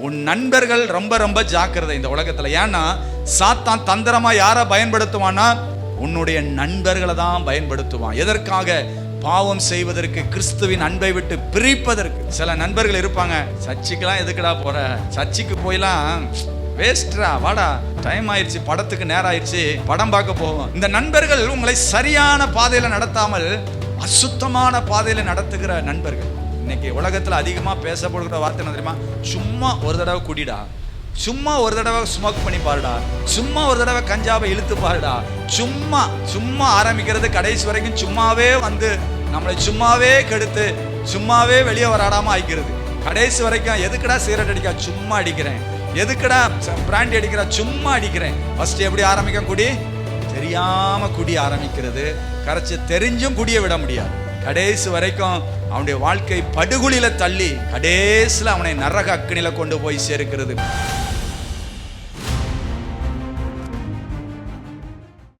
உன் நண்பர்கள் ரொம்ப ரொம்ப ஜாக்கிரதை இந்த உலகத்துல. ஏன்னா சாத்தான் தந்திரமா யாரை பயன்படுத்துவான்னா உன்னுடைய நண்பர்களை தான் பயன்படுத்துவான். எதற்காக? பாவம் செய்வதற்கு, கிறிஸ்துவின் அன்பை விட்டு பிரிப்பதற்கு. சில நண்பர்கள் இருப்பாங்க, சர்ச்சுக்கெல்லாம் எதுக்குடா போற, சர்ச்சுக்கு போயெல்லாம் வேஸ்ட்ரா, வாடா டைம் ஆயிடுச்சு, படத்துக்கு நேரம் ஆயிடுச்சு, படம் பார்க்க போவோம். இந்த நண்பர்கள் உங்களை சரியான பாதையில நடத்தாமல் அசுத்தமான பாதையில நடத்துகிற நண்பர்கள். இன்னைக்கு உலகத்துல அதிகமா பேசப்படுகிற வார்த்தை என்ன தெரியுமா? சும்மா ஒரு தடவை குடிடா, சும்மா ஒரு தடவை ஸ்மோக் பண்ணி பாருடா, சும்மா ஒரு தடவை கஞ்சாவை இழுத்து பாருடா. சும்மா சும்மா ஆரம்பிக்கிறது கடைசி வரைக்கும் சும்மாவே வந்து நம்மளை சும்மாவே கெடுத்து சும்மாவே வெளியே வராடாம ஆயிக்கிறது. கடைசி வரைக்கும் எதுக்குடா சிகரெட் அடிக்கா, சும்மா அடிக்கிறேன், எதுக்குடா பிராண்டி அடிக்கிறா, சும்மா அடிக்கிறேன். ஃபர்ஸ்ட் எப்படி ஆரம்பிக்க? குடி தெரியாம குடி ஆரம்பிக்கிறது, கரைச்சி தெரிஞ்சும் குடிய விட முடியாது. கடைசி வரைக்கும் அவனுடைய வாழ்க்கை படுகுழியில தள்ளி கடைசியில் அவனை நரக அக்கினியில கொண்டு போய் சேர்க்கிறது.